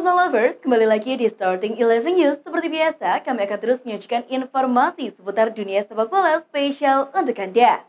Arsenal lovers, kembali lagi di Starting 11 News. Seperti biasa, kami akan terus menyajikan informasi seputar dunia sepak bola spesial untuk Anda.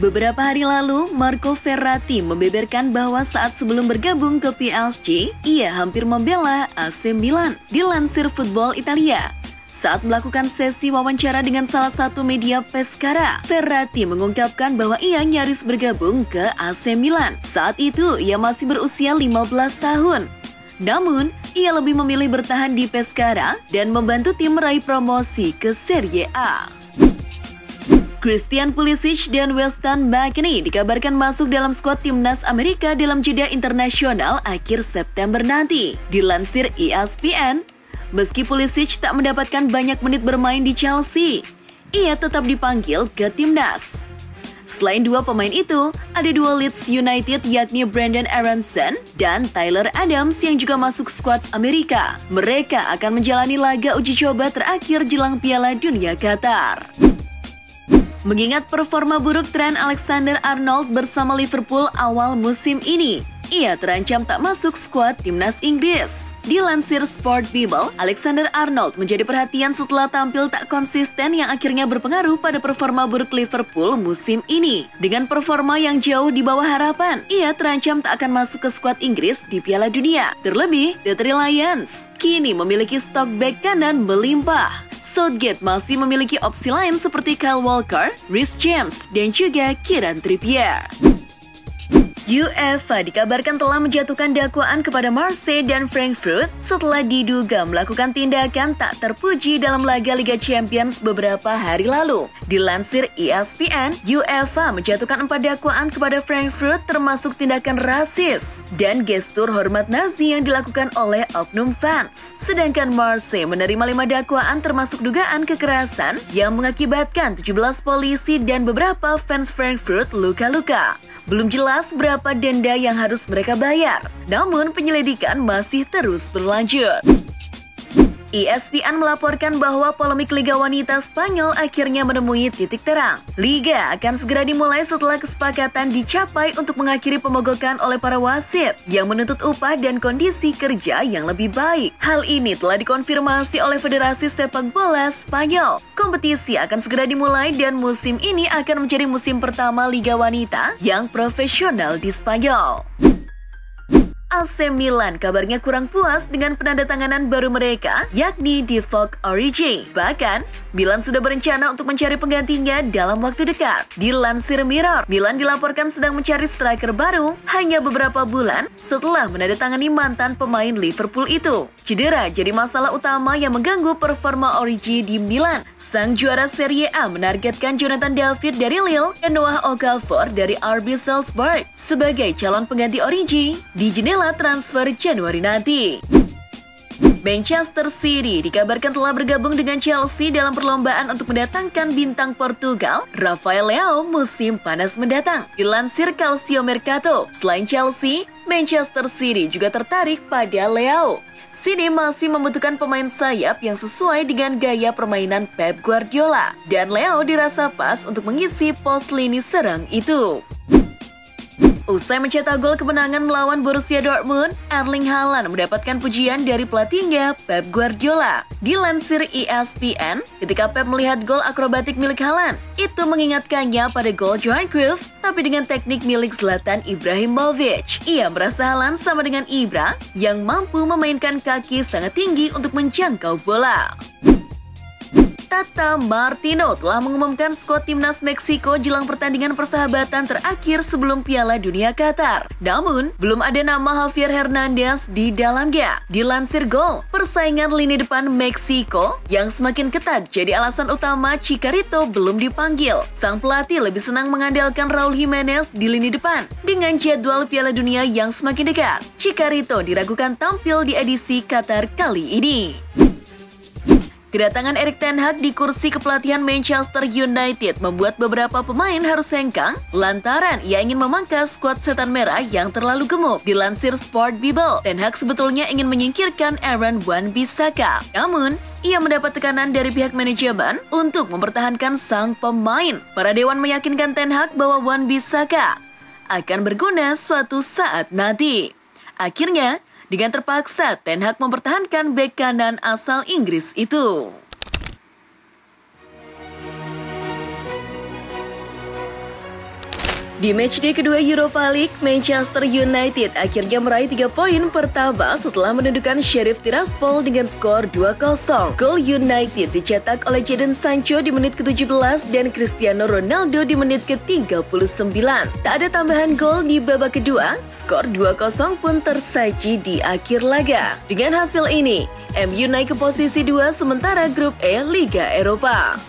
Beberapa hari lalu, Marco Verratti membeberkan bahwa saat sebelum bergabung ke PSG, ia hampir membela AC Milan. Dilansir Football Italia, saat melakukan sesi wawancara dengan salah satu media Pescara, Verratti mengungkapkan bahwa ia nyaris bergabung ke AC Milan. Saat itu, ia masih berusia 15 tahun. Namun, ia lebih memilih bertahan di Pescara dan membantu tim meraih promosi ke Serie A. Christian Pulisic dan Weston McKennie dikabarkan masuk dalam skuad timnas Amerika dalam jeda internasional akhir September nanti. Dilansir ESPN, meski Pulisic tak mendapatkan banyak menit bermain di Chelsea, ia tetap dipanggil ke timnas. Selain dua pemain itu, ada dua Leeds United yakni Brandon Aronson dan Tyler Adams yang juga masuk skuad Amerika. Mereka akan menjalani laga uji coba terakhir jelang Piala Dunia Qatar. Mengingat performa buruk Trent Alexander-Arnold bersama Liverpool awal musim ini, ia terancam tak masuk skuad timnas Inggris. Dilansir Sport Bible, Alexander-Arnold menjadi perhatian setelah tampil tak konsisten yang akhirnya berpengaruh pada performa buruk Liverpool musim ini. Dengan performa yang jauh di bawah harapan, ia terancam tak akan masuk ke skuad Inggris di Piala Dunia. Terlebih, The Three Lions kini memiliki stok bek kanan melimpah. Southgate masih memiliki opsi lain seperti Kyle Walker, Reece James, dan juga Kieran Trippier. UEFA dikabarkan telah menjatuhkan dakwaan kepada Marseille dan Frankfurt setelah diduga melakukan tindakan tak terpuji dalam laga Liga Champions beberapa hari lalu. Dilansir ESPN, UEFA menjatuhkan 4 dakwaan kepada Frankfurt termasuk tindakan rasis dan gestur hormat Nazi yang dilakukan oleh oknum fans. Sedangkan Marseille menerima 5 dakwaan termasuk dugaan kekerasan yang mengakibatkan 17 polisi dan beberapa fans Frankfurt luka-luka. Belum jelas berapa denda yang harus mereka bayar, namun penyelidikan masih terus berlanjut. ESPN melaporkan bahwa polemik Liga Wanita Spanyol akhirnya menemui titik terang. Liga akan segera dimulai setelah kesepakatan dicapai untuk mengakhiri pemogokan oleh para wasit yang menuntut upah dan kondisi kerja yang lebih baik. Hal ini telah dikonfirmasi oleh Federasi Sepak Bola Spanyol. Kompetisi akan segera dimulai dan musim ini akan menjadi musim pertama Liga Wanita yang profesional di Spanyol. AC Milan kabarnya kurang puas dengan penandatanganan baru mereka, yakni Divock Origi. Bahkan, Milan sudah berencana untuk mencari penggantinya dalam waktu dekat. Dilansir Mirror, Milan dilaporkan sedang mencari striker baru hanya beberapa bulan setelah menandatangani mantan pemain Liverpool itu. Cedera jadi masalah utama yang mengganggu performa Origi di Milan. Sang juara Serie A menargetkan Jonathan David dari Lille dan Noah Okafor dari RB Salzburg sebagai calon pengganti Origi di jendela transfer Januari nanti. Manchester City dikabarkan telah bergabung dengan Chelsea dalam perlombaan untuk mendatangkan bintang Portugal, Rafael Leao musim panas mendatang. Dilansir Calcio Mercato, selain Chelsea, Manchester City juga tertarik pada Leao. City masih membutuhkan pemain sayap yang sesuai dengan gaya permainan Pep Guardiola, dan Leao dirasa pas untuk mengisi pos lini serang itu. Usai mencetak gol kemenangan melawan Borussia Dortmund, Erling Haaland mendapatkan pujian dari pelatihnya Pep Guardiola. Dilansir ESPN, ketika Pep melihat gol akrobatik milik Haaland, itu mengingatkannya pada gol Johan Cruyff, tapi dengan teknik milik Zlatan Ibrahimovic. Ia merasa Haaland sama dengan Ibra yang mampu memainkan kaki sangat tinggi untuk menjangkau bola. Tata Martino telah mengumumkan skuad timnas Meksiko jelang pertandingan persahabatan terakhir sebelum Piala Dunia Qatar. Namun, belum ada nama Javier Hernandez di dalamnya. Dilansir Gol, persaingan lini depan Meksiko yang semakin ketat jadi alasan utama Chicharito belum dipanggil. Sang pelatih lebih senang mengandalkan Raul Jimenez di lini depan. Dengan jadwal Piala Dunia yang semakin dekat, Chicharito diragukan tampil di edisi Qatar kali ini. Kedatangan Erik ten Hag di kursi kepelatihan Manchester United membuat beberapa pemain harus hengkang lantaran ia ingin memangkas skuad setan merah yang terlalu gemuk. Dilansir Sport Bible, Ten Hag sebetulnya ingin menyingkirkan Aaron Wan-Bissaka. Namun, ia mendapat tekanan dari pihak manajemen untuk mempertahankan sang pemain. Para dewan meyakinkan Ten Hag bahwa Wan-Bissaka akan berguna suatu saat nanti. Akhirnya, dengan terpaksa Ten Hag mempertahankan bek kanan asal Inggris itu. Di matchday kedua Europa League, Manchester United akhirnya meraih 3 poin pertama setelah menundukkan Sheriff Tiraspol dengan skor 2-0. Gol United dicetak oleh Jadon Sancho di menit ke-17 dan Cristiano Ronaldo di menit ke-39. Tak ada tambahan gol di babak kedua, skor 2-0 pun tersaji di akhir laga. Dengan hasil ini, MU naik ke posisi 2 sementara grup E Liga Eropa.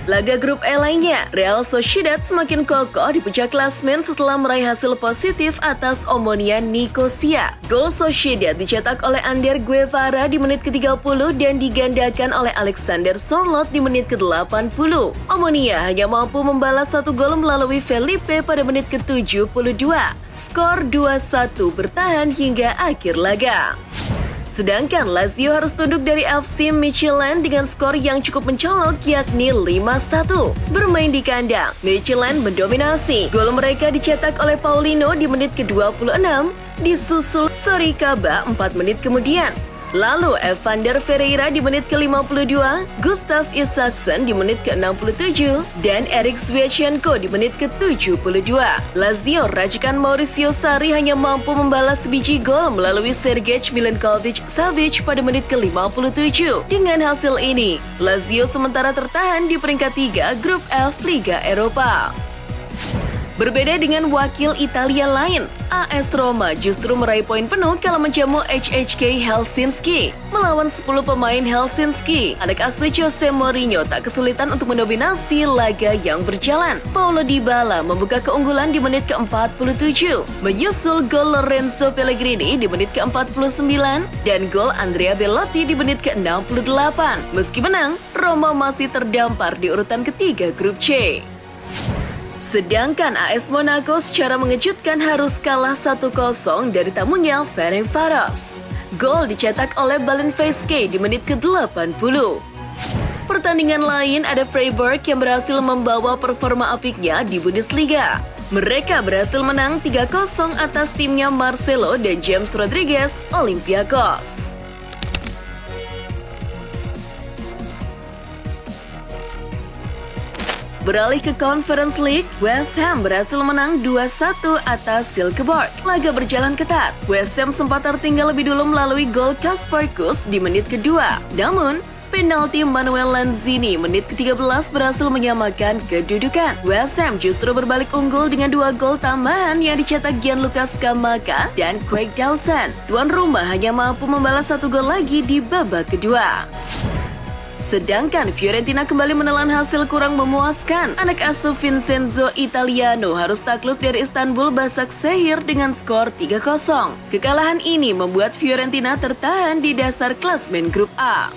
Laga grup E lainnya, Real Sociedad semakin kokoh di puncak klasmen setelah meraih hasil positif atas Omonia Nicosia. Gol Sociedad dicetak oleh Ander Guevara di menit ke-30 dan digandakan oleh Alexander Sørloth di menit ke-80. Omonia hanya mampu membalas 1 gol melalui Felipe pada menit ke-72. Skor 2-1 bertahan hingga akhir laga. Sedangkan Lazio harus tunduk dari FC Midtjylland dengan skor yang cukup mencolok yakni 5-1. Bermain di kandang, Midtjylland mendominasi. Gol mereka dicetak oleh Paulinho di menit ke-26, disusul Sorikaba 4 menit kemudian. Lalu Evander Ferreira di menit ke-52, Gustav Isaksen di menit ke-67, dan Erik Sviatchenko di menit ke-72. Lazio racikan Mauricio Sarri hanya mampu membalas sebiji gol melalui Sergej Milinkovic-Savic pada menit ke-57. Dengan hasil ini, Lazio sementara tertahan di peringkat 3 grup F Liga Eropa. Berbeda dengan wakil Italia lain, AS Roma justru meraih poin penuh kala menjamu HHK Helsinki. Melawan 10 pemain Helsinki, anak asuh Jose Mourinho tak kesulitan untuk mendominasi laga yang berjalan. Paulo Dybala membuka keunggulan di menit ke-47, menyusul gol Lorenzo Pellegrini di menit ke-49 dan gol Andrea Belotti di menit ke-68. Meski menang, Roma masih terdampar di urutan ketiga grup C. Sedangkan AS Monaco secara mengejutkan harus kalah 1-0 dari tamunya Ferencváros. Gol dicetak oleh Balen Veske di menit ke-80. Pertandingan lain ada Freiburg yang berhasil membawa performa apiknya di Bundesliga. Mereka berhasil menang 3-0 atas timnya Marcelo dan James Rodriguez Olympiakos. Beralih ke Conference League, West Ham berhasil menang 2-1 atas Silkeborg. Laga berjalan ketat. West Ham sempat tertinggal lebih dulu melalui gol Kasper Kuss di menit kedua. Namun, penalti Manuel Lanzini menit ke-13 berhasil menyamakan kedudukan. West Ham justru berbalik unggul dengan 2 gol tambahan yang dicetak Gianluca Scamacca dan Craig Dawson. Tuan rumah hanya mampu membalas 1 gol lagi di babak kedua. Sedangkan Fiorentina kembali menelan hasil kurang memuaskan. Anak asuh Vincenzo Italiano harus takluk dari Istanbul Başakşehir dengan skor 3-0. Kekalahan ini membuat Fiorentina tertahan di dasar klasmen grup A.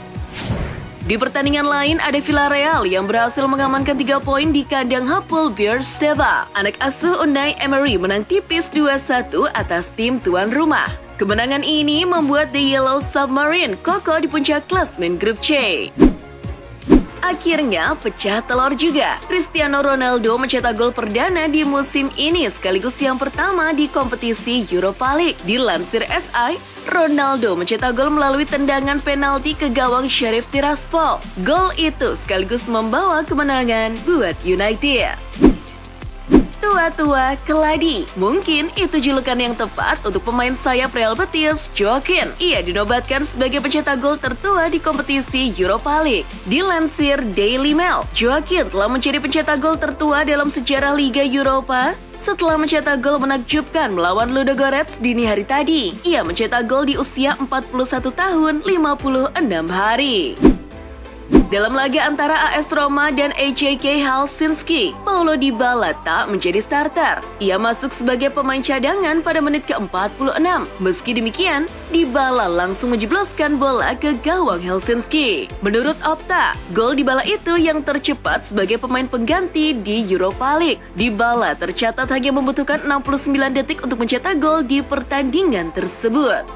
Di pertandingan lain ada Villarreal yang berhasil mengamankan 3 poin di kandang Hapoel Beersheva. Anak asuh Unai Emery menang tipis 2-1 atas tim tuan rumah. Kemenangan ini membuat The Yellow Submarine kokoh di puncak klasmen grup C. Akhirnya pecah telur juga. Cristiano Ronaldo mencetak gol perdana di musim ini sekaligus yang pertama di kompetisi Europa League. Dilansir SI, Ronaldo mencetak gol melalui tendangan penalti ke gawang Sheriff Tiraspol. Gol itu sekaligus membawa kemenangan buat United. Tua-tua keladi. Mungkin itu julukan yang tepat untuk pemain sayap Real Betis, Joaquin. Ia dinobatkan sebagai pencetak gol tertua di kompetisi Europa League. Dilansir Daily Mail, Joaquin telah menjadi pencetak gol tertua dalam sejarah Liga Eropa setelah mencetak gol menakjubkan melawan Ludogorets dini hari tadi. Ia mencetak gol di usia 41 tahun 56 hari. Dalam laga antara AS Roma dan HJK Helsinki, Paulo Dybala tak menjadi starter. Ia masuk sebagai pemain cadangan pada menit ke-46. Meski demikian, Dybala langsung menjebloskan bola ke gawang Helsinki. Menurut Opta, gol Dybala itu yang tercepat sebagai pemain pengganti di Europa League. Dybala tercatat hanya membutuhkan 69 detik untuk mencetak gol di pertandingan tersebut.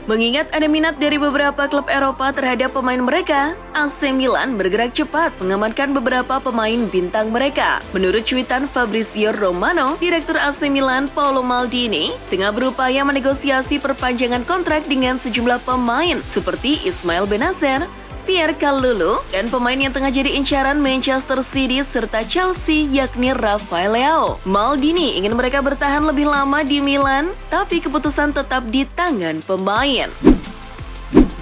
Mengingat ada minat dari beberapa klub Eropa terhadap pemain mereka, AC Milan bergerak cepat mengamankan beberapa pemain bintang mereka. Menurut cuitan Fabrizio Romano, Direktur AC Milan Paolo Maldini tengah berupaya menegosiasi perpanjangan kontrak dengan sejumlah pemain seperti Ismail Benacer, Pierre Kalulu, dan pemain yang tengah jadi incaran Manchester City serta Chelsea yakni Rafael Leao. Maldini ingin mereka bertahan lebih lama di Milan, tapi keputusan tetap di tangan pemain.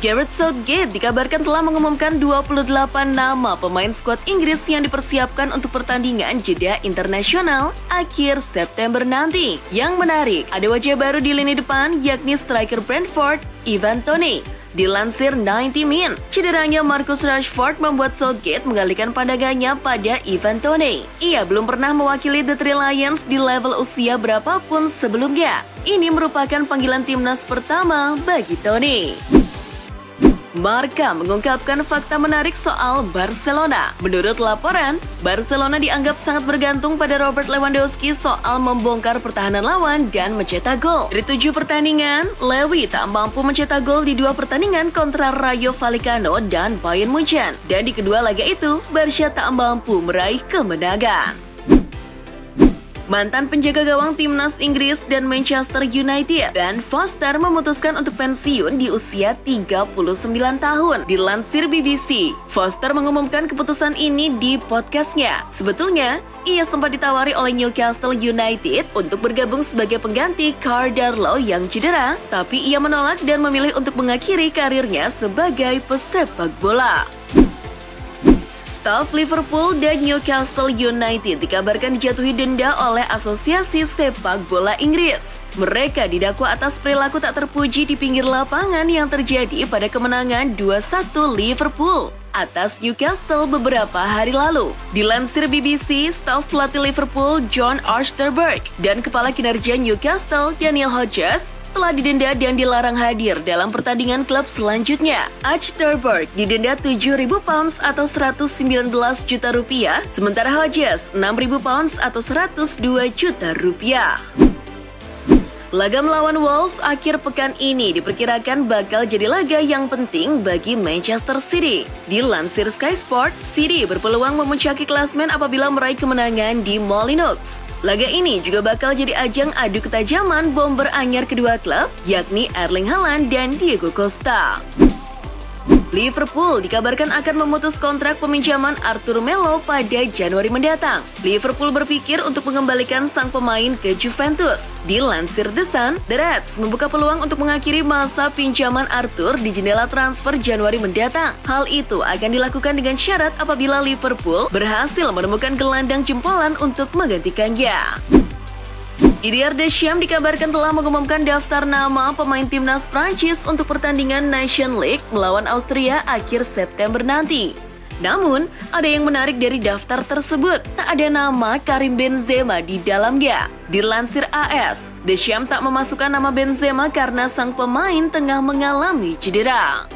Gareth Southgate dikabarkan telah mengumumkan 28 nama pemain skuad Inggris yang dipersiapkan untuk pertandingan jeda internasional akhir September nanti. Yang menarik, ada wajah baru di lini depan yakni striker Brentford, Ivan Toney. Dilansir 90 Min, cederanya Marcus Rashford membuat Southgate mengalihkan pandangannya pada Ivan Toney. Ia belum pernah mewakili The Three Lions di level usia berapapun sebelumnya. Ini merupakan panggilan timnas pertama bagi Toney. Marca mengungkapkan fakta menarik soal Barcelona. Menurut laporan, Barcelona dianggap sangat bergantung pada Robert Lewandowski soal membongkar pertahanan lawan dan mencetak gol. Dari 7 pertandingan, Lewi tak mampu mencetak gol di 2 pertandingan kontra Rayo Vallecano dan Bayern Munchen. Dan di kedua laga itu, Barca tak mampu meraih kemenangan. Mantan penjaga gawang timnas Inggris dan Manchester United, Ben Foster memutuskan untuk pensiun di usia 39 tahun. Dilansir BBC, Foster mengumumkan keputusan ini di podcastnya. Sebetulnya, ia sempat ditawari oleh Newcastle United untuk bergabung sebagai pengganti Karl Darlow yang cedera, tapi ia menolak dan memilih untuk mengakhiri karirnya sebagai pesepak bola. Staf Liverpool dan Newcastle United dikabarkan dijatuhi denda oleh Asosiasi Sepak Bola Inggris. Mereka didakwa atas perilaku tak terpuji di pinggir lapangan yang terjadi pada kemenangan 2-1 Liverpool atas Newcastle beberapa hari lalu. Dilansir BBC, staf pelatih Liverpool John Archterberg dan kepala kinerja Newcastle Daniel Hodges telah didenda dan dilarang hadir dalam pertandingan klub selanjutnya. Archterberg didenda £7.000 atau 119 juta rupiah, sementara Hodges £6.000 atau 102 juta rupiah. Laga melawan Wolves akhir pekan ini diperkirakan bakal jadi laga yang penting bagi Manchester City. Dilansir Sky Sport, City berpeluang memuncaki klasmen apabila meraih kemenangan di Molineux. Laga ini juga bakal jadi ajang adu ketajaman bomber anyar kedua klub, yakni Erling Haaland dan Diego Costa. Liverpool dikabarkan akan memutus kontrak peminjaman Arthur Melo pada Januari mendatang. Liverpool berpikir untuk mengembalikan sang pemain ke Juventus. Dilansir The Sun, The Reds membuka peluang untuk mengakhiri masa pinjaman Arthur di jendela transfer Januari mendatang. Hal itu akan dilakukan dengan syarat apabila Liverpool berhasil menemukan gelandang jempolan untuk menggantikannya. Didier Deschamps dikabarkan telah mengumumkan daftar nama pemain timnas Prancis untuk pertandingan Nation League melawan Austria akhir September nanti. Namun, ada yang menarik dari daftar tersebut. Tak ada nama Karim Benzema di dalamnya. Dilansir AS, Deschamps tak memasukkan nama Benzema karena sang pemain tengah mengalami cedera.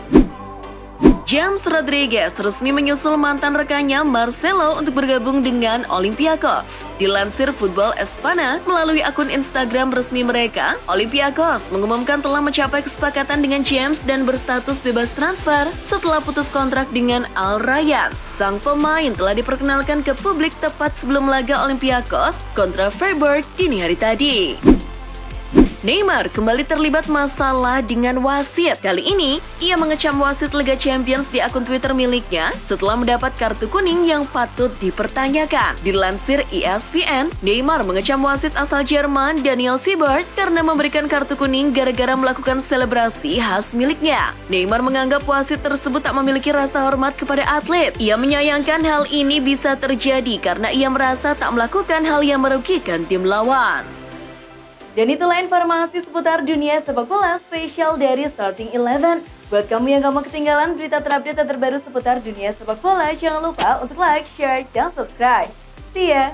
James Rodriguez resmi menyusul mantan rekannya Marcelo untuk bergabung dengan Olympiakos. Dilansir Football Espana melalui akun Instagram resmi mereka, Olympiakos mengumumkan telah mencapai kesepakatan dengan James dan berstatus bebas transfer setelah putus kontrak dengan Al Rayyan. Sang pemain telah diperkenalkan ke publik tepat sebelum laga Olympiakos kontra Freiburg dini hari tadi. Neymar kembali terlibat masalah dengan wasit. Kali ini, ia mengecam wasit Liga Champions di akun Twitter miliknya setelah mendapat kartu kuning yang patut dipertanyakan. Dilansir ESPN, Neymar mengecam wasit asal Jerman Daniel Siebert karena memberikan kartu kuning gara-gara melakukan selebrasi khas miliknya. Neymar menganggap wasit tersebut tak memiliki rasa hormat kepada atlet. Ia menyayangkan hal ini bisa terjadi karena ia merasa tak melakukan hal yang merugikan tim lawan. Dan itulah informasi seputar dunia sepak bola spesial dari Starting 11. Buat kamu yang gak mau ketinggalan berita terupdate dan terbaru seputar dunia sepak bola, jangan lupa untuk like, share, dan subscribe. See ya!